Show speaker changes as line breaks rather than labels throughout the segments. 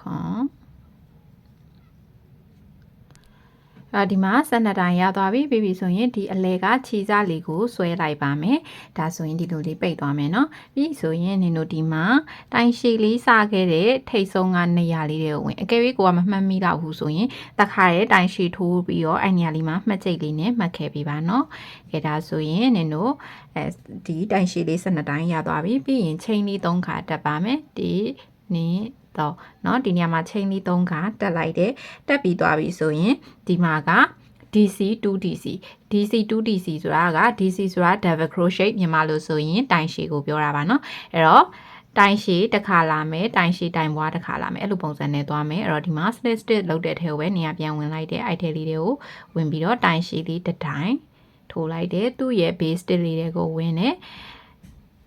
ခွန်ဒီမှာ12တိုင်ရသွားပြီပြီးပြီဆိုရင်ဒီအလဲကခြေစလေးကိုဆွဲလိုက်ပါမယ်ဒါဆိုရင်ဒီလိုလေးပိတ်သွားမယ်เนาะပြီးဆိုရင်နင်တို့ဒီမှာတိုင်ရှည်လေးစခဲ့တဲ့ထိတ်ဆုံးကနေရာလေးတွေကိုဝင်အကယ်၍ကိုကမမှတ်မိတော့ဘူးဆိုရင်တခါရဲတိုင်ရှည်ထိုးပြီးတော့အဲ့နေရာလေးမှာမှတ်ကြိတ်လေးနဲ့မှတ်ခဲ့ပေးပါเนาะကဲဒါဆိုရင်နင်တို့ဒီတိုင်ရှည်လေး12တိုင်ရသွားပြီပြီးရင်ချိန်လေး3ခါတက်ပါမယ်ဒီနေတော့เนาะဒီနေရာမှာချိန်လေး3ခါတက်လိုက်တယ်တက်ပြီးသွားပြီဆိုရင်ဒီမှာက DC to DC DC to DC ဆိုတာက DC ဆိုတာ double crochet မြန်မာလို့ဆိုရင်တိုင်ရှည်ကိုပြောတာပါเนาะအဲ့တော့တိုင်ရှည်တစ်ခါလာမယ်တိုင်ရှည်တိုင်ပွားတစ်ခါလာမယ်အဲ့လိုပုံစံနဲ့သွားမယ်အဲ့တော့ဒီမှာ slip stitch လုပ်တဲ့ထဲကိုပဲနေရာပြန်ဝင်လိုက်တဲ့ item လေးတွေကိုဝင်ပြီးတော့တိုင်ရှည်လေးတစ်တိုင်ထိုးလိုက်တယ်သူ့ရဲ့ base stitch လေးတွေကိုဝင်တယ်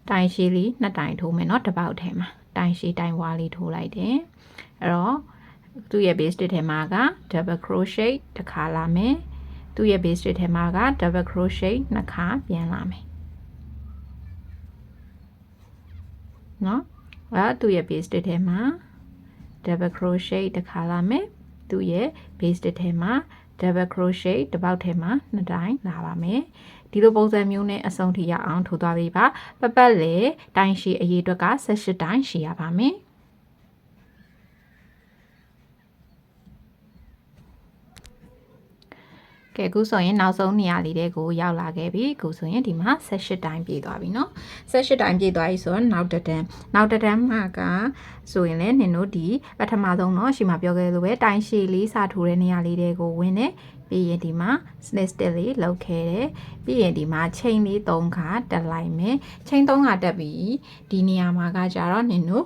တိုင်ရှည်လေးနှစ်တိုင်ထိုးမယ်เนาะတစ်ပေါက်ထဲမှာတိုင်ရှည်တိုင်ဝါလေးထိုးလိုက်တယ်အဲ့တော့သူ့ရဲ့ base stitch ထဲမှာက double crochet တစ်ခါလာမယ်သူ့ရဲ့ base stitch ထဲမှာက double crochet နှစ်ခါပြန်လာမယ်เนาะအဲ့သူ့ရဲ့ base stitch ထဲမှာ double crochet တစ်ခါလာမယ်သူ့ရဲ့ base stitch ထဲမှာ double crochet တစ်ပေါက်ထဲမှာနှစ်တိုင်လာပါမယ်ဒီလိုပုံစံမျိုးနဲ့အဆုံးထိရအောင်ထိုးသွားပြီးပါပတ်လေတိုင်ရှည်အရေးအတွက်က18တိုင်ရှည်ရပါမယ်ကဲအခုဆိုရင်နောက်ဆုံးနေရာလေးတွေကိုရောက်လာခဲ့ပြီအခုဆိုရင်ဒီမှာ18တိုင်ပြည့်သွားပြီเนาะ18တိုင်ပြည့်သွားပြီဆိုတော့နောက်တစ်တန်းမှာကဆိုရင်လည်းနင်တို့ဒီပထမဆုံးเนาะရှိမှပြောခဲ့လို့ပဲတိုင်ရှည်လေးစထိုးတဲ့နေရာလေးတွေကိုဝင်နေပြီးရင်ဒီမှာ snip stitch လေးလုပ်ခဲ့တယ်ပြီးရင်ဒီမှာchain လေး3ခါတက်လိုက်မယ် chain 3ခါတက်ပြီးဒီနေရာမှာကကြတော့နင်တို့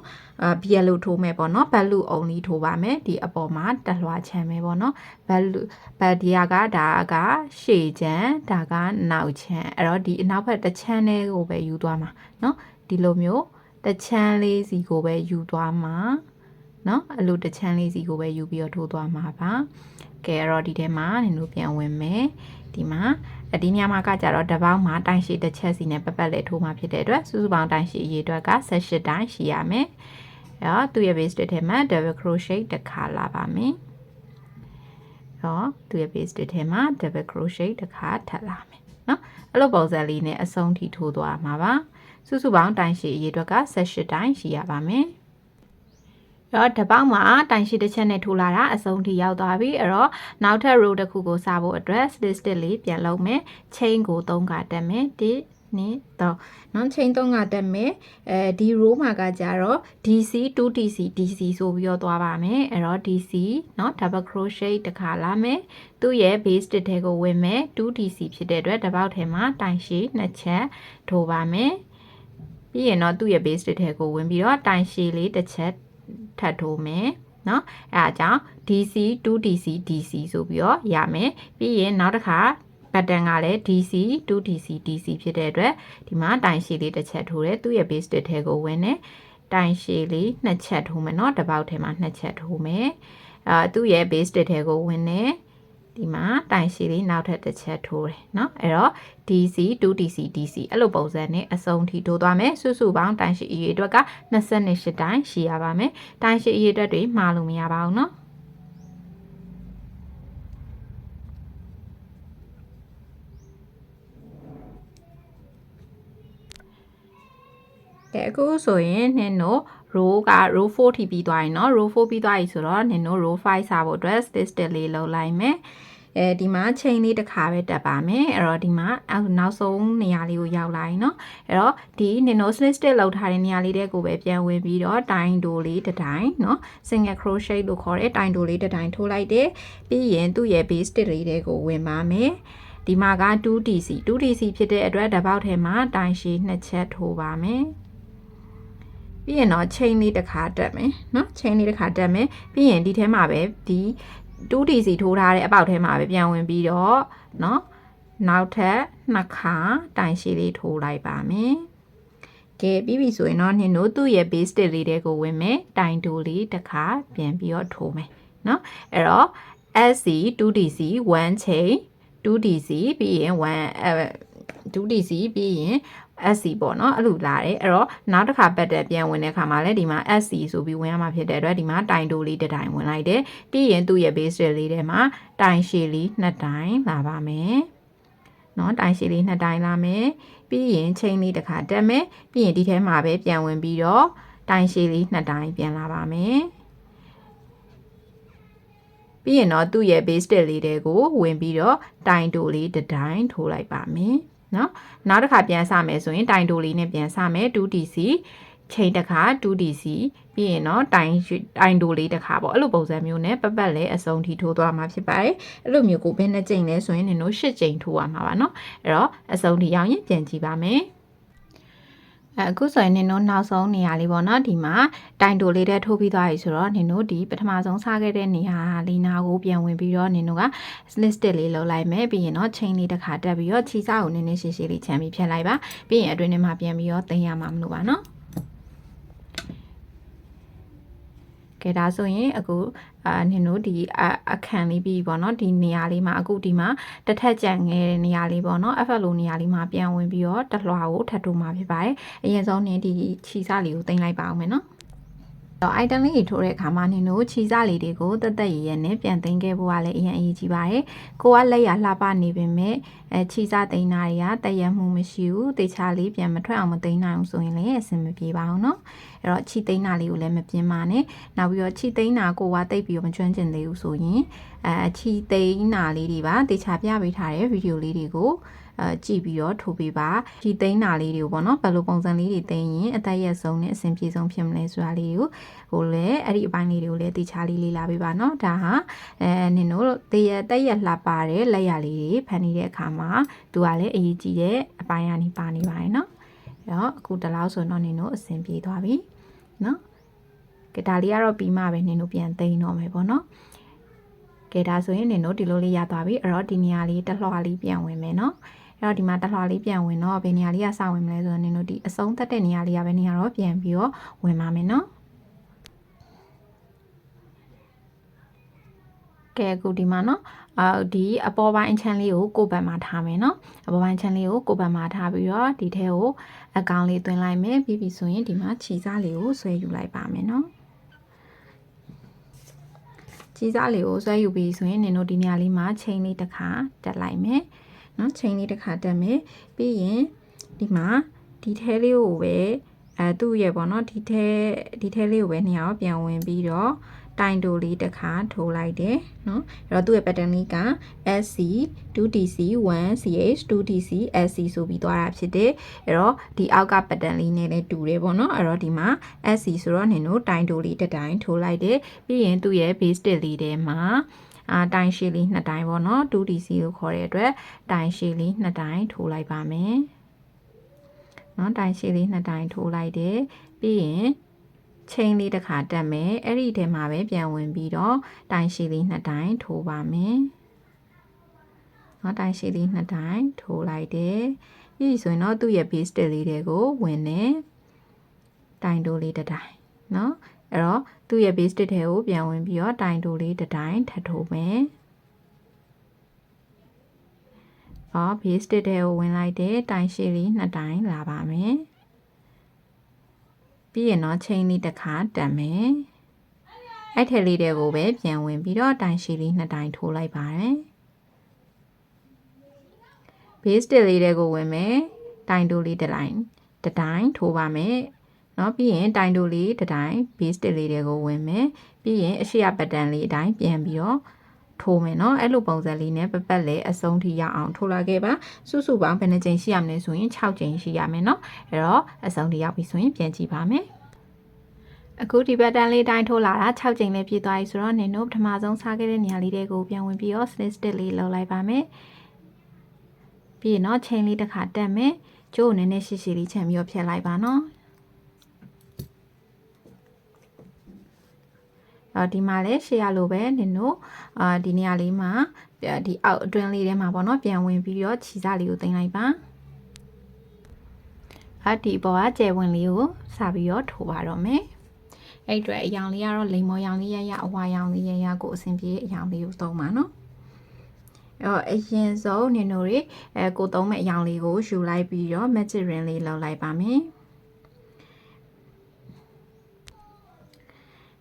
ဘီယလိုထိုးမယ်ပေါ့နော်ဘတ်လူအုံလေးထိုးပါမယ်ဒီအပေါ်မှာတက်လွှာချမ်းမယ်ပေါ့နော်ဘတ်ဒီယာကဒါကရှေ့ချမ်းဒါကနောက်ချမ်းအဲ့တော့ဒီအနောက်ဘက်တစ်ချမ်းလေးကိုပဲယူသွားမှာနော်ဒီလိုမျိုးတစ်ချမ်းလေးစီကိုပဲယူသွားမှာနော်အဲ့လိုတစ်ချမ်းလေးစီကိုပဲယူပြီးတော့ထိုးသွားမှာပါကဲအဲ့တော့ဒီထဲမှာနင်တို့ပြန်ဝင်မယ်ဒီမှာဒီညမှာကကြတော့တစ်ပေါင်းမှာတိုင်ရှည်တစ်ချက်စီနဲ့ပတ်လေးထိုးမှာဖြစ်တဲ့အတွက်စုစုပေါင်းတိုင်ရှည်အရေအတွက်က18တိုင်ရှိရမယ်အဲ့တော့သူ့ရဲ့ base stitch ထဲမှာ double crochet တစ်ခါလာပါမယ်တော့သူ့ရဲ့ base stitch ထဲမှာ double crochet တစ်ခါထပ်လာမယ်နော်အဲ့လိုပုံစံလေးနဲ့အဆုံးထိထိုးသွားမှာပါစုစုပေါင်းတိုင်ရှည်အရေအတွက်က18တိုင်ရှိရပါမယ်တော့တစ်ပေါက်မှာတိုင်ရှည်တစ်ချက်နဲ့ထိုးလာတာအဆုံးထိရောက်သွားပြီအဲ့တော့နောက်ထပ် row တစ်ခုကိုစဖို့အတွက် slip stitch လေးပြန်လုပ်မယ် chain ကို3ခါတက်မယ်1 2 3နော် chain 3ခါတက်မယ်ဒီ row မှာကကြတော့ DC 2DC DC ဆိုပြီးတော့သွားပါမယ်အဲ့တော့ DC နော် double crochet တစ်ခါလာမယ်သူ့ရဲ့ base stitch ထဲကိုဝင်မယ် 2DC ဖြစ်တဲ့အတွက်တစ်ပေါက်ထဲမှာတိုင်ရှည်2ချက်ထိုးပါမယ်ပြီးရင်တော့သူ့ရဲ့ base stitch ထဲကိုဝင်ပြီးတော့တိုင်ရှည်လေးတစ်ချက်ထပ်ထိုးမယ် နော်အဲ့ဒါကြောင့် DC 2DC DC ဆိုပြီးတော့ရမယ်ပြီးရင်နောက်တစ်ခါ pattern ကလည်း DC 2DC DC ဖြစ်တဲ့အတွက်ဒီမှာတိုင်ရှည်လေးတစ်ချက်ထိုးတယ်သူ့ရဲ့ base state ထဲကိုဝင်တယ်တိုင်ရှည်လေးနှစ်ချက်ထိုးမယ်နော်တစ်ပေါက်ထဲမှာနှစ်ချက်ထိုးမယ်သူ့ရဲ့ base state ထဲကိုဝင်တယ်ဒီမှာတိုင်ရှည်လေးနောက်ထပ်တစ်ချက်ထိုးတယ်เนาะအဲ့တော့ DC 2DC DC အဲ့လိုပုံစံနဲ့အစုံထိထိုးသွားမယ်စုစုပေါင်းတိုင်ရှည်အရေအတွက်က28တိုင်ရှိရပါမယ်တိုင်ရှည်အရေအတွက်တွေမှားလို့မရပါဘူးเนาะအခုဆိုရင်နင်တို့ row က row 4 ထိပြီးသွားရင်เนาะ row 4ပြီးသွားပြီဆိုတော့နင်တို့ row 5စာဖို့အတွက် statistic လေးလုပ်လိုက်မယ်ဒီမှာ chain လေးတစ်ခါပဲတက်ပါမယ်အဲ့တော့ဒီမှာနောက်ဆုံးနေရာလေးကိုရောက်လာရင်เนาะအဲ့တော့ဒီနင်တို့ statistic လောက်ထားတဲ့နေရာလေးတဲ့ကိုပဲပြန်ဝင်ပြီးတော့တိုင်တိုလေးတစ်တိုင်เนาะ single crochet လို့ခေါ်တဲ့တိုင်တိုလေးတစ်တိုင်ထိုးလိုက်တယ်ပြီးရင်သူ့ရဲ့ base stitch လေးတဲ့ကိုဝင်ပါမယ်ဒီမှာက 2DC 2DC ဖြစ်တဲ့အတွက်တစ်ပေါက်ထဲမှာတိုင်ရှည်နှစ်ချက်ထိုးပါမယ်ပြီးရင်တော့ chain လေးတစ်ခါတက်မယ်เนาะ chain လေးတစ်ခါတက်မယ်ပြီးရင်ဒီထဲမှာပဲဒီ 2DC ထိုးထားတဲ့အပေါက်ထဲမှာပဲပြန်ဝင်ပြီးတော့เนาะနောက်ထပ်နှစ်ခါတိုင်ရှည်လေးထိုးလိုက်ပါမယ်ကဲပြီးပြီဆိုရင်တော့နင်တို့သူ့ရဲ့ base stitch လေးတွေကိုဝင်မယ်တိုင်တိုလေးတစ်ခါပြန်ပြီးတော့ထိုးမယ်เนาะအဲ့တော့ SC 2DC 1 chain 2DC ပြီးရင်2DC ပြီးရင်SC ပေါ့เนาะအဲ့လိုလာတယ်အဲ့တော့နောက်တစ်ခါပတ်တက်ပြန်ဝင်တဲ့အခါမှာလည်းဒီမှာ SC ဆိုပြီးဝင်ရမှာဖြစ်တဲ့အတွက်ဒီမှာတိုင်တိုလေးတစ်တိုင်ဝင်လိုက်တယ်ပြီးရင်သူ့ရဲ့ base stitch လေးထဲမှာတိုင်ရှည်လေးနှစ်တိုင်လာပါမယ်เนาะတိုင်ရှည်လေးနှစ်တိုင်လာမယ်ပြီးရင် chain လေးတစ်ခါတက်မယ်ပြီးရင်ဒီထဲမှာပဲပြန်ဝင်ပြီးတော့တိုင်ရှည်လေးနှစ်တိုင်ပြန်လာပါမယ်ပြီးရင်တော့သူ့ရဲ့ base stitch လေးတွေကိုဝင်ပြီးတော့တိုင်တိုလေးတစ်တိုင်ထိုးလိုက်ပါမယ်နော်နောက်တစ်ခါပြန်စမယ်ဆိုရင်တိုင်တိုလေးနဲ့ပြန်စမယ် 2DC ချိန်တစ်ခါ 2DC ပြီးရင်တော့တိုင်တိုလေးတစ်ခါပေါ့အဲ့လိုပုံစံမျိုးနဲ့ပတ်ပတ်လဲအစုံထိထိုးသွားမှာဖြစ်ပါတယ်အဲ့လိုမျိုးကိုဘယ်နှကြိမ်လဲဆိုရင်နင်တို့8ကြိမ်ထိုးရမှာပါနော်အဲ့တော့အစုံထိရောက်ရင်ပြန်ကြည့်ပါမယ်အခုဆိုရင်နင်တို့နောက်ဆုံးနေရာလေးပေါ့နော်ဒီမှာတိုင်တိုလေးတဲ့ထိုးပြီးသွားပြီဆိုတော့နင်တို့ဒီပထမဆုံးစခဲ့တဲ့နေရာလေးနာကိုပြန်ဝင်ပြီးတော့နင်တို့က slit stitch လေးလုပ်လိုက်မယ်ပြီးရင်တော့ chain လေးတစ်ခါတက်ပြီးတော့ခြေစကိုနည်းနည်းရှည်ရှည်လေးချမ်းပြီးဖြတ်လိုက်ပါပြီးရင်အတွင်းထဲမှာပြန်ပြီးတော့တင်ရမှာမလို့ပါနော်ကဲဒါဆိုရင်အခုနင်တို့ဒီအခန်းလေးပြီးပေါ့နော်ဒီနေရာလေးမှာအခုဒီမှာတစ်ထက်ကြံငယ်တဲ့နေရာလေးပေါ့နော် FL နေရာလေးမှာပြန်ဝင်ပြီးတော့တလွှာကိုထပ်ထိုးမှာဖြစ်ပါတယ်အရင်ဆုံးနင်ဒီခြေစလေးကိုတင်လိုက်ပါအောင်မယ်နော်တော့ item လေးထိုးတဲ့အခါမှာနင်တို့ခြေစလေးတွေကိုတက်တက်ရရနဲ့ပြန်သိမ်းခဲ့ဖို့ကလည်းအရင်အရေးကြီးပါတယ်ကိုကလက်ရလှပနေပေမဲ့ခြေစသိမ်းတာတွေကတက်ရမှုမရှိဘူးတေချာလေးပြန်မထွက်အောင်မသိမ်းနိုင်အောင်ဆိုရင်လည်းအဆင်မပြေပါဘူးเนาะအဲ့တော့ခြေသိမ်းတာလေးကိုလည်းမပြင်းပါနဲ့နောက်ပြီးတော့ခြေသိမ်းတာကိုကတိတ်ပြီးတော့မကျွမ်းကျင်သေးဘူးဆိုရင်ခြေသိမ်းတာလေးတွေပါတေချာပြပေးထားတဲ့ဗီဒီယိုလေးတွေကိုကြည့်ပြီးတော့ထိုးပေးပါဒီသိန်းတာလေးတွေကိုပေါ့နော်ဘယ်လိုပုံစံလေးတွေသိရင်အသက်ရက်ဆုံးနဲ့အဆင်ပြေဆုံးဖြစ်မလဲဆိုတာလေးကိုဟိုလည်းအဲ့ဒီအပိုင်းလေးတွေကိုလည်းတေချာလေးလေးလာပေးပါနော်ဒါဟာနင်တို့တက်ရက်လှပါတဲ့လက်ရလေးတွေဖန်နေတဲ့အခါမှာသူကလည်းအရေးကြီးတဲ့အပိုင်းကနေပါနေပါတယ်နော်အဲ့တော့အခုတလောက်ဆိုတော့နင်တို့အဆင်ပြေသွားပြီနော်ကဲဒါလေးကတော့ပြီးမှပဲနင်တို့ပြန်သိမ်းတော့မယ်ပေါ့နော်ကဲဒါဆိုရင်နင်တို့ဒီလိုလေးရသွားပြီအဲ့တော့ဒီနေရာလေးတစ်လွှာလေးပြန်ဝင်မယ်နော်အဲ့တော့ဒီမှာတစ်လွှာလေးပြန်ဝင်တော့ဘယ်နေရာလေးကစဝင်မလဲဆိုတော့နင်တို့ဒီအဆုံးသက်တဲ့နေရာလေးကပဲနေရာတော့ပြန်ပြီးတော့ဝင်ပါမယ်နော်ကဲအခုဒီမှာနော်ဒီအပေါ်ပိုင်းချမ်းလေးကိုကိုယ်ဘက်မှာထားမယ်နော်အပေါ်ပိုင်းချမ်းလေးကိုကိုယ်ဘက်မှာထားပြီးတော့ဒီထဲကိုအကောင်လေးသွင်းလိုက်မယ်ပြီးပြီဆိုရင်ဒီမှာခြေစားလေးကိုဆွဲယူလိုက်ပါမယ်နော်ခြေစားလေးကိုဆွဲယူပြီးဆိုရင်နင်တို့ဒီနေရာလေးမှာချိန်လေးတစ်ခါတက်လိုက်မယ်နော်ချိန်လေးတစ်ခါတက်မယ်ပြီးရင်ဒီမှာဒီထဲလေးကိုပဲသူ့ရဲ့ပေါ့နော်ဒီထဲလေးကိုပဲနေရာတော့ပြန်ဝင်ပြီးတော့တိုင်တိုလေးတစ်ခါထိုးလိုက်တယ်နော်အဲ့တော့သူ့ရဲ့ pattern လေးက SC 2DC 1CH 2DC SC ဆိုပြီးသွားတာဖြစ်တယ်အဲ့တော့ဒီအောက်က pattern လေးနဲ့လည်းတူတယ်ပေါ့နော်အဲ့တော့ဒီမှာ SC ဆိုတော့နင်တို့တိုင်တိုလေးတစ်တိုင်ထိုးလိုက်တယ်ပြီးရင်သူ့ရဲ့ base stitch လေးထဲမှာတိုင်ရှည်လေးနှစ်တိုင်ပေါ့နော် 2DC ကိုခေါ်တဲ့အတွက်တိုင်ရှည်လေးနှစ်တိုင်ထိုးလိုက်ပါမယ်နော်တိုင်ရှည်လေးနှစ်တိုင်ထိုးလိုက်တယ်ပြီးရင် ချိန်လေးတစ်ခါတက်မယ်အဲ့ဒီထဲမှာပဲပြန်ဝင်ပြီးတော့တိုင်ရှည်လေး2တိုင်ထိုးပါမယ်နော်တိုင်ရှည်လေး2တိုင်ထိုးလိုက်တယ်ပြီးဆိုရင်တော့သူ့ရဲ့ base တက်လေးတွေကိုဝင်နေတိုင်တိုးလေးတစ်တိုင်နော်အဲ့တော့သူ့ရဲ့ base တက်ထဲကိုပြန်ဝင်ပြီးတော့တိုင်တိုးလေးတစ်တိုင်ထပ်ထိုးမယ်base တက်ထဲကိုဝင်လိုက်တဲ့တိုင်ရှည်လေး2တိုင်လာပါမယ်ပြီးရင်တော့ချိန်လေးတစ်ခါတက်မယ်အဲ့ထက်လေးတွေကိုပဲပြန်ဝင်ပြီးတော့တိုင်ရှည်လေး2တိုင်ထိုးလိုက်ပါတယ် base တက်လေးတွေကိုဝင်မယ်တိုင်တိုးလေးတစ်တိုင်ထိုးပါမယ်เนาะပြီးရင်တိုင်တိုးလေးတစ်တိုင် base တက်လေးတွေကိုဝင်မယ်ပြီးရင်အရှိရပတ်တန်လေးအတိုင်းပြန်ပြီးတော့ထိုးမယ်เนาะအဲ့လိုပုံစံလေးနဲ့ပတ်လေအဆုံးထိရအောင်ထိုးလာခဲ့ပါစုစုပေါင်းဘယ်နှကြိမ်ရှိရမလဲဆိုရင်6ကြိမ်ရှိရမယ်เนาะအဲ့တော့အဆုံးထိရောက်ပြီဆိုရင်ပြန်ကြည့်ပါမယ်အခုဒီပတ်တန်လေးတိုင်းထိုးလာတာ6ကြိမ်လေးပြည့်သွားပြီဆိုတော့နင်တို့ပထမဆုံးစားခဲ့တဲ့နေရာလေးတွေကိုပြန်ဝင်ပြီးတော့ snip stick လေးလှုပ်လိုက်ပါမယ်ပြီးရင်တော့ချိန်လေးတစ်ခါတက်မယ်ကျိုးကိုနည်းနည်းရှိရှိလေးချန်ပြီးတော့ဖြတ်လိုက်ပါနော်ဒီမှာလည်းရှေ့ရလိုပဲနင်တို့ဒီနေရာလေးမှာဒီအောက်အတွင်းလေးထဲမှာပေါ့နော်ပြန်ဝင်ပြီးတော့ခြေစလေးကိုတင်လိုက်ပါဒီပေါ်ကကျယ်ဝင်လေးကိုစပြီးတော့ထိုးပါတော့မယ်အဲ့အတွက်အရောင်လေးကတော့လိမ္မော်ရောင်လေးရအဝါရောင်လေးရကိုအဆင်ပြေအရောင်လေးကိုသုံးပါနော်အရင်ဆုံးနင်တို့တွေကိုသုံးမဲ့အရောင်လေးကိုယူလိုက်ပြီးတော့ magic ring လေးလောက်လိုက်ပါမယ်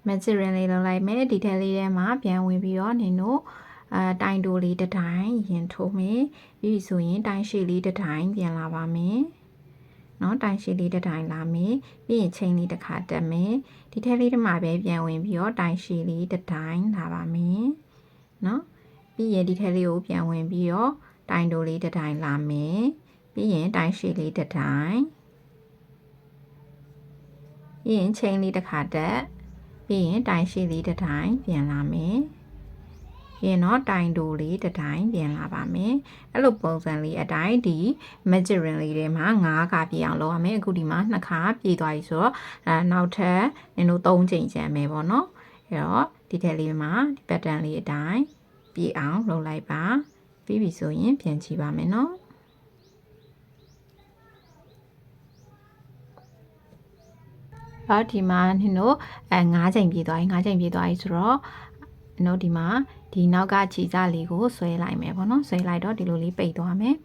magic ring လေးလောက်လိုက်မယ်ဒီထဲလေးထဲမှာပြန်ဝင်ပြီးတော့နင်တို့တိုင်တိုးလေးတစ်တိုင်ရင်ထိုးမယ်ပြီးဆိုရင်တိုင်ရှည်လေးတစ်တိုင်ပြန်လာပါမယ်နော်တိုင်ရှည်လေးတစ်တိုင်လာမယ်ပြီးရင်ချိန်လေးတစ်ခါတက်မယ်ဒီထဲလေးထဲမှာပဲပြန်ဝင်ပြီးတော့တိုင်ရှည်လေးတစ်တိုင်လာပါမယ်နော်ပြီးရင်ဒီထဲလေးကိုပြန်ဝင်ပြီးတော့တိုင်တိုးလေးတစ်တိုင်လာမယ်ပြီးရင်တိုင်ရှည်လေးတစ်တိုင်ပြီးရင်ချိန်လေးတစ်ခါတက်ပြီးရင်တိုင်ရှည်လေးတစ်တိုင်ပြန်လာမယ်ရင်တော့တိုင်တိုးလေးတစ်တိုင်ပြန်လာပါမယ်အဲ့လိုပုံစံလေးအတိုင်းဒီ magic ring လေးထဲမှာ9ခါပြည့်အောင်လုပ်ရမယ်အခုဒီမှာ2ခါပြည့်သွားပြီဆိုတော့နောက်ထပ်နင်တို့3ချိန်ကျန်မယ်ပေါ့နော်အဲ့တော့ဒီထက်လေးမှာဒီ pattern လေးအတိုင်းပြည့်အောင်လုပ်လိုက်ပါပြီးပြီဆိုရင်ပြန်ကြည့်ပါမယ်နော်ဒီမှာနင်တို့9ချိန်ပြည့်သွားပြီ9ချိန်ပြည့်သွားပြီဆိုတော့နော်ဒီမှာဒီနောက်ကခြေစလေးကိုဆွဲလိုက်မယ်ပေါ့နော်ဆွဲလိုက်တော့ဒီလိုလေးပိတ်သွားမယ်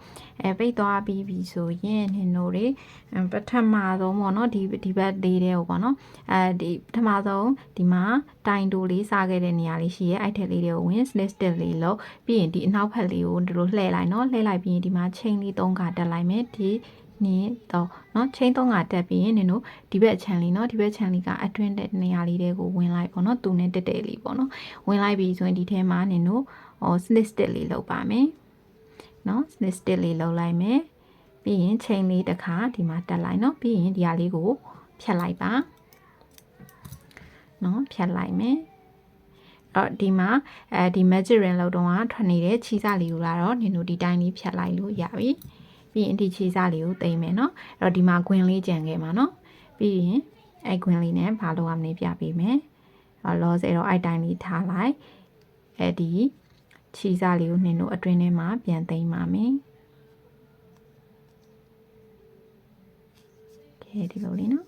ပိတ်သွားပြီးပြီဆိုရင်နင်တို့တွေပထမဆုံးပေါ့နော်ဒီဘက်လေးတဲ့ကိုပေါ့နော်ဒီပထမဆုံးဒီမှာတိုင်တိုးလေးစားခဲ့တဲ့နေရာလေးရှိရဲ့အဲ့ထက်လေးတွေကိုဝင် snip stick လေးလို့ပြီးရင်ဒီအနောက်ဘက်လေးကိုဒီလိုလှည့်လိုက်နော်လှည့်လိုက်ပြီးရင်ဒီမှာချိန်လေး3ခါတက်လိုက်မယ်ဒီနေတော့เนาะချိန်3ခါတက်ပြီးရင်နင်တို့ဒီဘက်ခြံလေးเนาะဒီဘက်ခြံလေးကအတွင်းတဲ့နေရာလေးတွေကိုဝင်လိုက်ပေါ့เนาะသူနဲ့တက်တက်လေးပေါ့เนาะဝင်လိုက်ပြီးဆိုရင်ဒီထဲမှာနင်တို့snip stick လေးလုပ်ပါမယ်เนาะ snip stick လေးလုပ်လိုက်မယ်ပြီးရင်ချိန်လေးတစ်ခါဒီမှာတက်လိုက်เนาะပြီးရင်ဒီဟာလေးကိုဖြတ်လိုက်ပါเนาะဖြတ်လိုက်မယ်ဒီမှာဒီ magic ring လောက်တော့ထွက်နေတဲ့ခြေစလေးကိုလာတော့နင်တို့ဒီတိုင်းလေးဖြတ်လိုက်လို့ရပြီပြီးရင်ဒီခြေစလေးကိုသိမ်းမယ်เนาะအဲ့တော့ဒီမှာခွင်လေးကြံခဲ့မှာเนาะပြီးရင်အဲ့ခွင်လေးနဲ့ဘာလို့ရမလဲပြပေးမယ်လောဆယ်တော့အဲ့တိုင်းလေးထားလိုက်အဲ့ဒီခြေစလေးကိုနှင်းတို့အတွင်းထဲမှာပြန်သိမ်းပါမယ်ကဲဒီလိုလေးเนาะ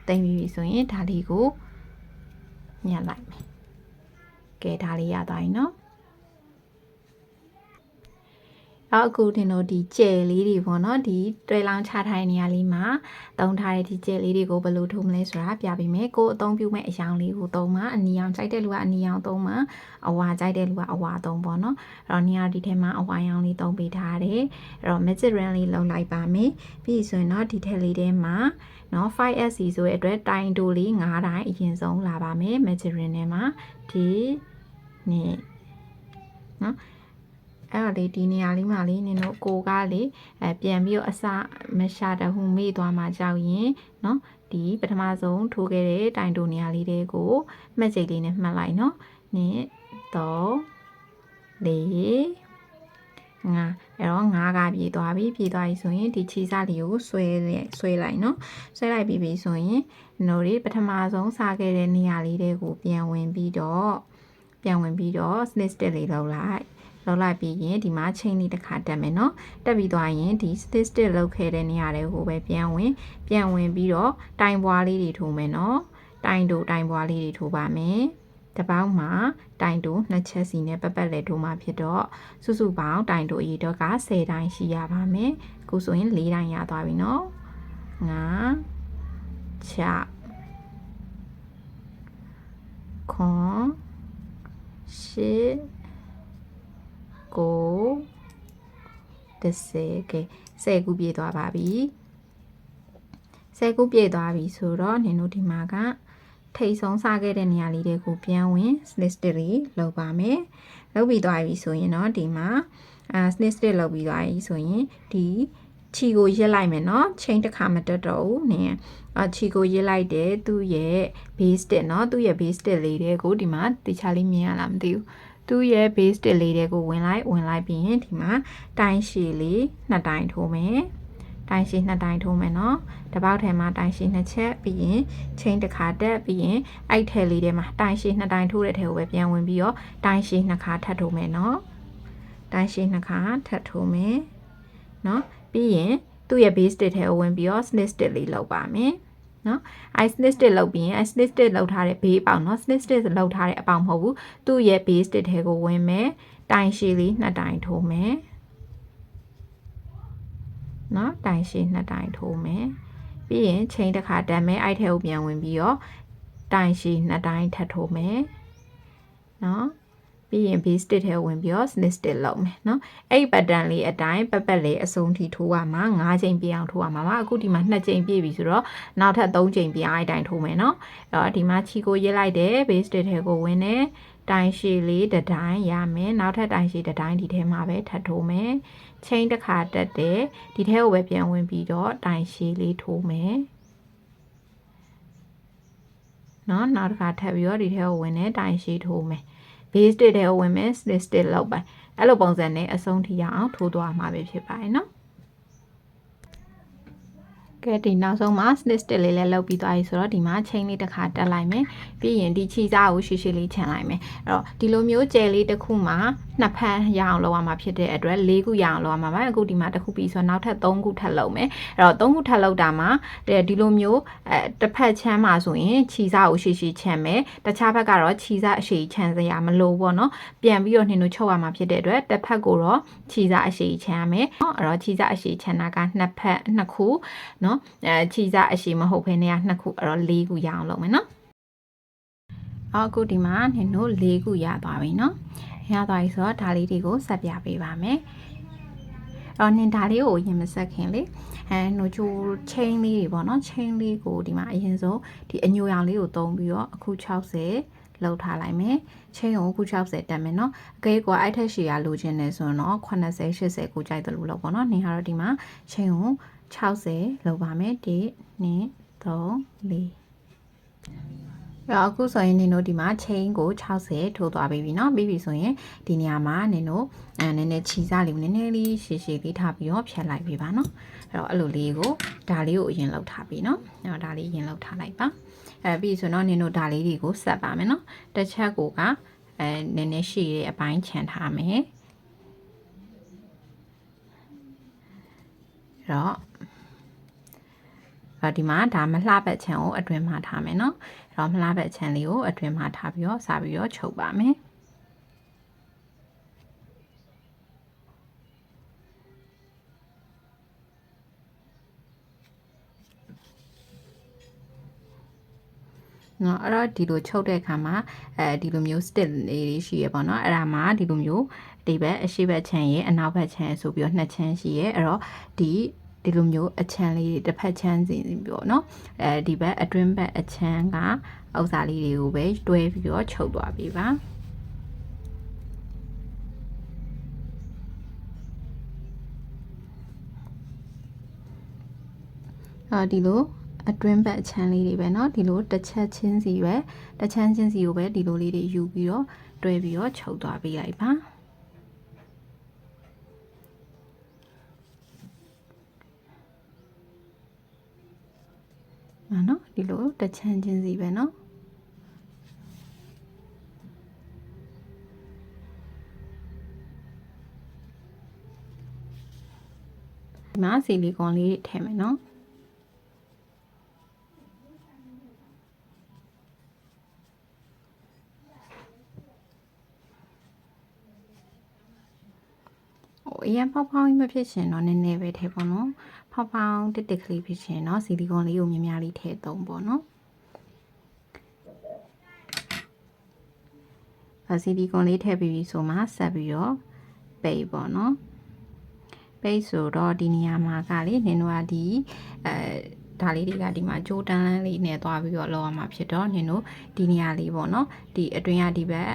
သိမ်းပြီဆိုရင်ဒါလေးကိုညှပ်လိုက်မယ်ကဲဒါလေးရသွားပြီเนาะအခုတင်တို့ဒီကြယ်လေးတွေပေါ့နော်ဒီတွဲလောင်းချထားတဲ့နေရာလေးမှာသုံးထားတဲ့ဒီကြယ်လေးတွေကိုဘယ်လိုထုံးမလဲဆိုတာပြပေးမယ်ကိုအသုံးပြုမဲ့အရောင်လေးကိုသုံးမှာအနီရောင်ကြိုက်တဲ့လူကအနီရောင်သုံးမှာအဝါကြိုက်တဲ့လူကအဝါသုံးပေါ့နော်အဲ့တော့နေရာဒီထဲမှာအဝါရောင်လေးသုံးပေးထားတယ်အဲ့တော့ magic ring လေးလုံလိုက်ပါမယ်ပြီးဆိုရင်တော့ဒီထက်လေးထဲမှာနော် 5SC ဆိုတဲ့အတွက်တိုင်တိုလေး9တိုင်းအရင်ဆုံးလာပါမယ် magic ring ထဲမှာဒီနေ့နော်အဲ့တော့ဒီနေရာလေးမှာလေးနင်တို့ကိုကလေပြန်ပြီးတော့အစမရှာတဟုမေ့သွားမှကြောက်ရင်เนาะဒီပထမဆုံးထိုးခဲ့တဲ့တိုင်တိုနေရာလေးတွေကိုမှတ်ကြိတ်လေးနဲ့မှတ်လိုက်เนาะ1 3 4 5 ငါအဲ့တော့ငါးကပြေးသွားပြီဆိုရင်ဒီခြေစားလေးကိုဆွဲလိုက်နော်ဆွဲလိုက်ပြီဆိုရင်တို့တွေပထမဆုံးစားခဲ့တဲ့နေရာလေးတွေကိုပြန်ဝင်ပြီးတော့ snip stitch လေးလုပ်လိုက်ပြီးရင်ဒီမှာ chain လေးတစ်ခါတက်မယ်နော်တက်ပြီးသွားရင်ဒီ snip stitch လုပ်ခဲ့တဲ့နေရာတွေကိုပဲပြန်ဝင်ပြီးတော့တိုင်ပွားလေးတွေထိုးမယ်နော်တိုင်ပွားလေးတွေထိုးပါမယ်တပေါင်းမှာတိုင်တို့နှစ်ချက်စီနဲ့ပတ်လဲထိုးမှာဖြစ်တော့စုစုပေါင်းတိုင်တို့အရေတော့က10တိုင်ရှိရပါမယ်အခုဆိုရင်4တိုင်ရသွားပြီနော်5 6 8 9 10ကဲ10ခုပြည့်သွားပါပြီ10ခုပြည့်သွားပြီဆိုတော့နင်တို့ဒီမှာကထိတ်ဆုံးစားခဲ့တဲ့နေရာလေးတွေကိုပြန်ဝင် snip stitch လေးလုပ်ပါမယ်လုပ်ပြီးသွားပြီဆိုရင်တော့ဒီမှာsnip stitch လုပ်ပြီးသွားပြီဆိုရင်ဒီခြီကိုရက်လိုက်မယ်နော် chain တစ်ခါမတက်တော့ဘူးနင်ခြီကိုရက်လိုက်တယ်သူ့ရဲ့ base stitch နော်သူ့ရဲ့ base stitch လေးတွေကိုဒီမှာတခြားလေးမြင်ရလားမသိဘူးသူ့ရဲ့ base stitch လေးတွေကိုဝင်လိုက်ပြီးရင်ဒီမှာတိုင်ရှည်လေး2တိုင်ထိုးမယ်တိုင်ရှည်2တိုင်ထိုးမယ်နော်တပေါက်ထဲမှာတိုင်ရှည်2ချက်ပြီးရင် chain တစ်ခါတက်ပြီးရင်အဲ့ထဲလေးထဲမှာတိုင်ရှည်2တိုင်ထိုးတဲ့ထဲကိုပဲပြန်ဝင်ပြီးတော့တိုင်ရှည်2ခါထပ်ထိုးမယ်နော်တိုင်ရှည်2ခါထပ်ထိုးမယ်နော်ပြီးရင်သူ့ရဲ့ base stitch ထဲကိုဝင်ပြီးတော့ snip stitch လေးလုပ်ပါမယ်နော်အဲ့ snip stitch လုပ်ပြီးရင် snip stitch လုပ်ထားတဲ့ဘေးအပေါက်နော် snip stitch လုပ်ထားတဲ့အပေါက်မဟုတ်ဘူးသူ့ရဲ့ base stitch ထဲကိုဝင်မယ်တိုင်ရှည်လေး2တိုင်ထိုးမယ်နော်တိုင်ရှည်2တိုင်ထိုးမယ်ပြီးရင် chain တစ်ခါတက်မယ်အဲ့ထဲကိုပြန်ဝင်ပြီးတော့တိုင်ရှည်2တိုင်ထပ်ထိုးမယ်နော်ပြီးရင် base stitch ထဲဝင်ပြီးတော့ snip stitch လုပ်မယ်နော်အဲ့ pattern လေးအတိုင်းပတ်လေးအစုံထိထိုးရမှာ5ချိန်ပြည့်အောင်ထိုးရမှာပါအခုဒီမှာ2ချိန်ပြည့်ပြီဆိုတော့နောက်ထပ်3ချိန်ပြည့်အဲ့တိုင်းထိုးမယ်နော်အဲ့တော့ဒီမှာခြီကိုရေးလိုက်တယ် base stitch ထဲကိုဝင်တယ်တိုင်ရှည်လေးတစ်တိုင်းရမယ်နောက်ထပ်တိုင်ရှည်တစ်တိုင်းဒီထဲမှာပဲထပ်ထိုးမယ် chain တစ်ခါတက်တယ်ဒီထဲကိုပဲပြန်ဝင်ပြီးတော့တိုင်ရှည်လေးထိုးမယ်နော်နောက်တစ်ခါထပ်ပြီးတော့ဒီထဲကိုဝင်တယ်တိုင်ရှည်ထိုးမယ်base stitch ထဲကိုဝင်မယ် snip stitch လောက်ပဲအဲ့လိုပုံစံနဲ့အဆုံးထိရအောင်ထိုးသွားမှာပဲဖြစ်ပါတယ်နော်ကဲဒီနောက်ဆုံးမှာ snip stitch လေးလည်းလုပ်ပြီးသွားပြီဆိုတော့ဒီမှာ chain လေးတစ်ခါတက်လိုက်မယ်ပြီးရင်ဒီခြေစားကိုရှည်လေးချန်လိုက်မယ်အဲ့တော့ဒီလိုမျိုးကျယ်လေးတစ်ခုမှာနှစ်ဖက်ရအောင်လုပ်ရမှာဖြစ်တဲ့အတွက်4ခုရအောင်လုပ်ရမှာပါအခုဒီမှာတစ်ခုပြီးဆိုတော့နောက်ထပ်3ခုထပ်လုပ်မယ်အဲ့တော့3ခုထပ်လုပ်တာမှာဒီလိုမျိုးတစ်ဖက်ချမ်းမှာဆိုရင်ခြေစားကိုရှည်ချန်မယ်တခြားဘက်ကတော့ခြေစားအရှည်ချန်စရာမလိုဘူးပေါ့နော်ပြန်ပြီးတော့နှင်းတို့ချုပ်ရမှာဖြစ်တဲ့အတွက်တစ်ဖက်ကိုတော့ခြေစားအရှည်ချန်ရမယ်အဲ့တော့ခြေစားအရှည်ချန်တာကနှစ်ဖက်2ခုနော်ခြေစားအရှည်မဟုတ်ဘဲနဲ့2ခုအဲ့တော့4ခုရအောင်လုပ်မယ်နော်အခုဒီမှာနှင်းတို့4ခုရသွားပြီနော်ရသွားပြီဆိုတော့ဒါလေးတွေကိုဆက်ပြပေးပါမယ်အော်နင်ဒါလေးကိုရင်မဆက်ခင်လေနှိုချိုး chain လေးတွေပေါ့နော် chain လေးကိုဒီမှာအရင်ဆုံးဒီအညိုရောင်လေးကိုသုံးပြီးတော့အခု60လောက်ထားလိုက်မယ် chain ကိုအခု60တက်မယ်နော်အကဲကွာအဲ့ထက်ရှည်ရလိုချင်တယ်ဆိုတော့80 80ကိုကြိုက်တယ်လို့လောက်ပေါ့နော်နင်ကတော့ဒီမှာ chain ကို60လောက်ပါမယ်1 2 3 4အခုဆိုရင်နင်တို့ဒီမှာ chain ကို60ထိုးသွားပြီเนาะပြီးပြီဆိုရင်ဒီနေရာမှာနင်တို့နည်းနည်းခြီစားလေးနည်းနည်းလေးရှည်ရှည်လေးထားပြီးတော့ဖြတ်လိုက်ပြီပါเนาะအဲ့တော့အဲ့လိုလေးကိုဒါလေးကိုအရင်လောက်ထားပြီเนาะအဲ့တော့ဒါလေးအရင်လောက်ထားလိုက်ပါပြီးဆိုတော့နင်တို့ဒါလေးတွေကိုဆက်ပါမယ်เนาะတစ်ချက်ကိုကနည်းနည်းရှည်တဲ့အပိုင်းခြံထားမယ်အဲ့တော့ဒီမှာဒါမလှပက်ချံကိုအတွင်းမှာထားမယ်เนาะအဲ့တော့မလှပက်ချံလေးကိုအတွင်းမှာထားပြီးတော့စပြီးတော့ချုပ်ပါမယ်နော်အဲ့တော့ဒီလိုချုပ်တဲ့အခါမှာဒီလိုမျိုး stick လေးရှိရပေါ့နော်အဲ့ဒါမှဒီလိုမျိုးဒီဘက်အရှိဘက်ချမ်းရဲ့အနောက်ဘက်ချမ်းဆိုပြီးတော့နှစ်ချမ်းရှိရဲအဲ့တော့ဒီလိုမျိုးအချမ်းလေးတွေတစ်ဖက်ချမ်းစီပြောเนาะဒီဘက်အတွင်းဘက်အချမ်းကဥစ္စာလေးတွေကိုပဲတွဲပြီးတော့ချုပ်သွားပြီပါဒီလိုအတွင်းဘက်အချမ်းလေးတွေပဲเนาะဒီလိုတစ်ချက်ချင်းစီပဲတစ်ချမ်းချင်းစီကိုပဲဒီလိုလေးတွေယူပြီးတော့တွဲပြီးတော့ချုပ်သွားပေးလိုက်ပါ နော်ဒီလိုတချမ်းချင်းစီပဲနော်ဒီမှာဆီလီကွန်လေးထည့်မယ်နော်အရင်ပေါက်ပေါက်ကြီးမဖြစ်ရှင်တော့နည်းနည်းပဲထည့်ပေါ့နော်ပေါက်ပေါက်တစ်တစ်ကလေးဖြစ်ရှင်တော့ဆီလီကွန်လေးကိုများများလေးထည့်သုံးပေါ့နော်ဆီလီကွန်လေးထည့်ပြီးဆိုမှဆက်ပြီးတော့ပိတ်ပေါ့နော်ပိတ်ဆိုတော့ဒီနေရာမှာကလေနင်တို့ကဒီဒါလေးတွေကဒီမှာကြိုးတန်းလန်းလေးနဲ့သွားပြီးတော့လောက်ရမှာဖြစ်တော့နင်တို့ဒီနေရာလေးပေါ့နော်ဒီအတွင်းကဒီဘက်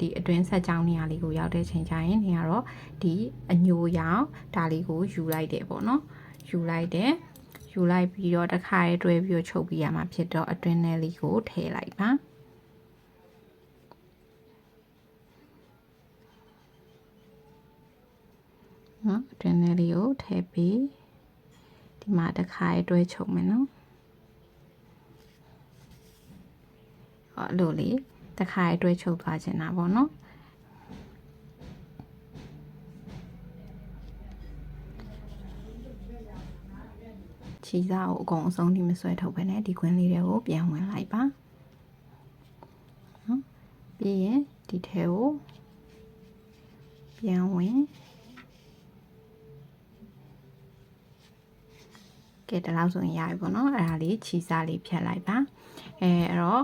ဒီအတွင်းဆက်ကြောင်းနေရာလေးကိုရောက်တဲ့ချိန်ကျရင်နေရာတော့ဒီအညိုရောင်ဒါလေးကိုယူလိုက်တယ်ပေါ့နော်ယူလိုက်ပြီးတော့တစ်ခါတွဲပြီးတော့ချုပ်ပြရမှာဖြစ်တော့အတွင်းထဲလေးကိုထည့်လိုက်ပါနော်အတွင်းထဲလေးကိုထည့်ပြီးဒီမှာတစ်ခါတွဲချုပ်မယ်နော်အဲ့လိုလေးတစ်ခါတွဲချုပ်သွားချင်တာပေါ့နော်ချီစားကိုအကုန်အဆုံးဒီမဆွဲထုတ်ပဲနဲ့ဒီခွင်းလေးတွေကိုပြန်ဝင်လိုက်ပါနော်ပြီးရင်ဒီထဲကိုပြန်ဝင်ကဲဒီလောက်ဆိုရင်ရပြီပေါ့နော်အဲ့ဒါလေးချီစားလေးဖြတ်လိုက်ပါအဲ့တော့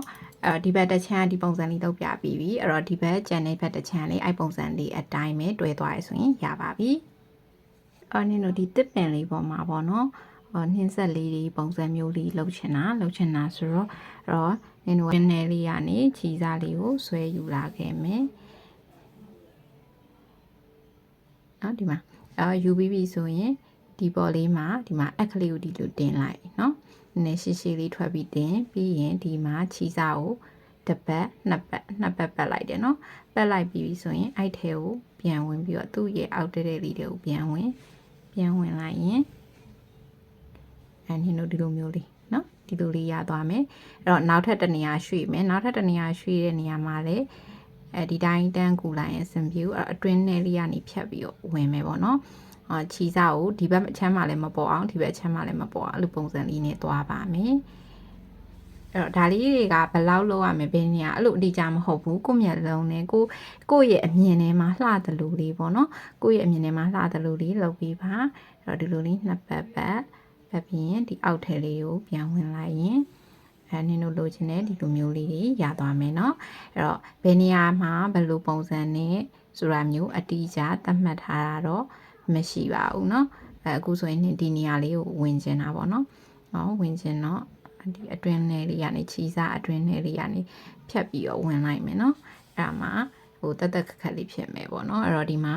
ဒီဘက်တစ်ချမ်းဒီပုံစံလေးလုပ်ပြပြီးပြီအဲ့တော့ဒီဘက်ကျန်တဲ့ဘက်တစ်ချမ်းလေးအဲ့ပုံစံလေးအတိုင်းပဲတွဲသွားရဆိုရင်ရပါပြီနင်တို့ဒီတစ်ပင်လေးပေါ်မှာပေါ့နော်နှင်းဆက်လေးတွေပုံစံမျိုးလေးလုပ်ချင်တာဆိုတော့နင်တို့နည်းနည်းလေးကနေချီစားလေးကိုဆွဲယူလာခဲ့မယ်နော်ဒီမှာယူပြီးပြီဆိုရင်ဒီပေါ်လေးမှာဒီမှာအခလေးကိုဒီလိုတင်လိုက်နော်နည်းရှိလေးထွက်ပြီးတင်ပြီးရင်ဒီမှာချီစားကိုတစ်ပတ်နှစ်ပတ်ပတ်လိုက်တယ်နော်ပတ်လိုက်ပြီးဆိုရင်အဲ့ထဲကိုပြန်ဝင်ပြီးတော့သူ့ရဲ့အောက်တဲ့လေးတွေကိုပြန်ဝင်လိုက်ရင်နင်တို့ဒီလိုမျိုးလေးနော်ဒီလိုလေးရသွားမယ်အဲ့တော့နောက်ထပ်တစ်နေရာရွှေ့မယ်နောက်ထပ်တစ်နေရာရွှေ့တဲ့နေရာမှာလည်းဒီတိုင်းတန်းကူလိုက်ရင်စင်ပြူအတွင်းထဲလေးကနေဖြတ်ပြီးတော့ဝင်မယ်ပေါ့နော်ချီစားကိုဒီဘက်အချမ်းမှာလည်းမပေါ်အောင်ဒီဘက်အချမ်းမှာလည်းမပေါ်အောင်အဲ့လိုပုံစံလေးနဲ့သွားပါမယ်အဲ့တော့ဒါလေးတွေကဘယ်လောက်လောက်ရမယ်ဘယ်နေရာအဲ့လိုအတိအကျမဟုတ်ဘူးကိုမျက်လုံးနဲ့ကိုရဲ့အမြင်ထဲမှာလှတယ်လို့လေးပေါ့နော်ကိုရဲ့အမြင်ထဲမှာလှတယ်လို့လေးလုပ်ပြီးပါအဲ့တော့ဒီလိုလေးနှစ်ပတ်ပြီးရင်ဒီအောက်ထဲလေးကိုပြန်ဝင်လိုက်ရင်နင်တို့လိုချင်တဲ့ဒီလိုမျိုးလေးတွေရသွားမယ်เนาะအဲ့တော့ဘယ်နေရာမှာဘယ်လိုပုံစံနဲ့ဆိုတာမျိုးအတိအကျသတ်မှတ်ထားတာတော့မရှိပါဘူးเนาะအခုဆိုရင်ဒီနေရာလေးကိုဝင်ကျင်တာပေါ့เนาะဝင်ကျင်တော့ဒီအတွင်းထဲလေးကနေချီစားအတွင်းထဲလေးကနေဖြတ်ပြီးတော့ဝင်လိုက်မယ်เนาะအဲ့ဒါမှတက်ခက်လေးဖြစ်မယ်ပေါ့เนาะအဲ့တော့ဒီမှာ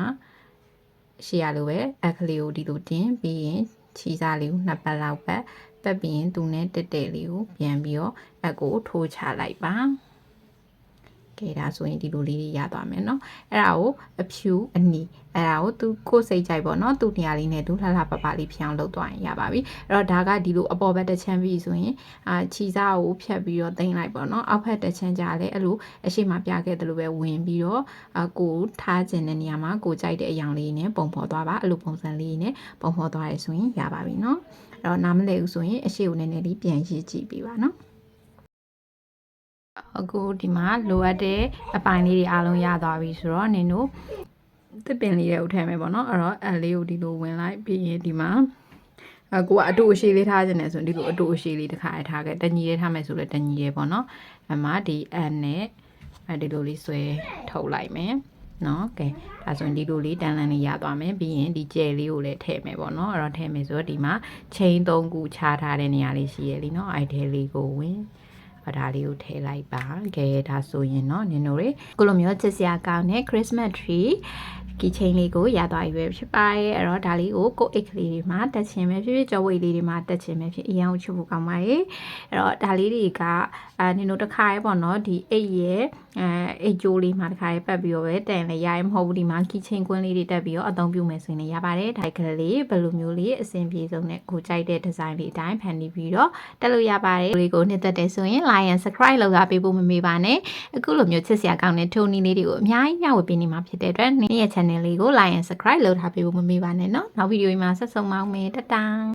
ရှေ့ရလိုပဲအခလေးကိုဒီလိုတင်ပြီးရင်ချီစားလေးကိုနှစ်ပတ်လောက်ပတ်ပြီးရင်သူနဲ့တက်လေးကိုပြန်ပြီးတော့အကိုထိုးချလိုက်ပါကဲဒါဆိုရင်ဒီလိုလေးတွေရသွားမယ်เนาะအဲ့ဒါကိုအဖြူအနီအဲ့ဒါကိုသူကိုစိတ်ကြိုက်ပေါ့เนาะသူနေရာလေးနဲ့သူလှပပလေးဖြောင်းလုပ်သွားရင်ရပါပြီအဲ့တော့ဒါကဒီလိုအပေါ်ဘက်တစ်ချမ်းပြီးဆိုရင်ခြီစားကိုဖြတ်ပြီးတော့တင်လိုက်ပေါ့เนาะအောက်ဘက်တစ်ချမ်းကြလဲအဲ့လိုအရှိမပြခဲ့တယ်လို့ပဲဝင်ပြီးတော့ကိုထားခြင်းတဲ့နေရာမှာကိုကြိုက်တဲ့အယောင်လေးနဲ့ပုံဖော်သွားပါအဲ့လိုပုံစံလေးနဲ့ပုံဖော်သွားရဆိုရင်ရပါပြီเนาะအဲ့တော့နားမလည်ဘူးဆိုရင်အရှိကိုနည်းနည်းလေးပြန်ရေးကြည့်ပေးပါเนาะအခုဒီမှာလိုအပ်တဲ့အပိုင်းလေးတွေအားလုံးရသွားပြီဆိုတော့နင်တို့တစ်ပင်လေးတွေကိုထည့်မယ်ပေါ့နော်အဲ့တော့အလေးကိုဒီလိုဝင်လိုက်ပြီးရင်ဒီမှာကိုကအတူအရှိလေးထားခြင်းနဲ့ဆိုရင်ဒီလိုအတူအရှိလေးတစ်ခါထားခဲ့တညီလေးထားမယ်ဆိုလည်းတညီလေးပေါ့နော်အမှဒီအနဲ့ဒီလိုလေးဆွဲထုတ်လိုက်မယ်နော်ကဲဒါဆိုရင်ဒီလိုလေးတန်းလန်းလေးရသွားမယ်ပြီးရင်ဒီကြယ်လေးကိုလည်းထည့်မယ်ပေါ့နော်အဲ့တော့ထည့်မယ်ဆိုတော့ဒီမှာချိန်3ခုခြားထားတဲ့နေရာလေးရှိရလीနော်အဲ့ဒီလေးကိုဝင်ဒါလေးကိုထည့်လိုက်ပါကဲဒါဆိုရင်เนาะနင်တို့တွေကိုလိုမျိုးချစ်စရာကောင်းတဲ့ Christmas tree keychain လေးကိုရသွားပြီပဲဖြစ်ပါတယ်အဲ့တော့ဒါလေးကိုကိုအိတ်ကလေးတွေမှာတက်ချင်ပဲဖြစ်ဖြစ်ကြောဝိတ်လေးတွေမှာတက်ချင်ပဲဖြစ်အရင်ကိုချဖို့ကောင်းပါရဲ့အဲ့တော့ဒါလေးတွေကနင်တို့တစ်ခါရဲပေါ့နော်ဒီအိတ်ရဲ့အိတ်ကြိုးလေးမှာတစ်ခါရဲပတ်ပြီးတော့ပဲတန်လည်းရရင်မဟုတ်ဘူးဒီမှာ keychain ကွင်းလေးတွေတက်ပြီးတော့အသုံးပြုမယ်ဆိုရင်ရပါတယ်ဒါကလေးဘယ်လိုမျိုးလေးအဆင်ပြေဆုံးနဲ့ကိုကြိုက်တဲ့ design လေးအတိုင်းဖန်တီးပြီးတော့တက်လို့ရပါတယ်ဒီလေးကိုနှစ်သက်တယ်ဆိုရင် like and subscribe လုပ်ထားပေးဖို့မမေ့ပါနဲ့အခုလိုမျိုးချစ်စရာကောင်းတဲ့ထုံနီးလေးတွေကိုအများကြီးမျှဝေပေးနေမှာဖြစ်တဲ့အတွက်နေ့ရဲ့ channel လေးကို like and subscribe လုပ်ထားပေးဖို့မမေ့ပါနဲ့เนาะနောက်ဗီဒီယိုမှာဆက်ဆုံပါအောင်မယ်တတန်း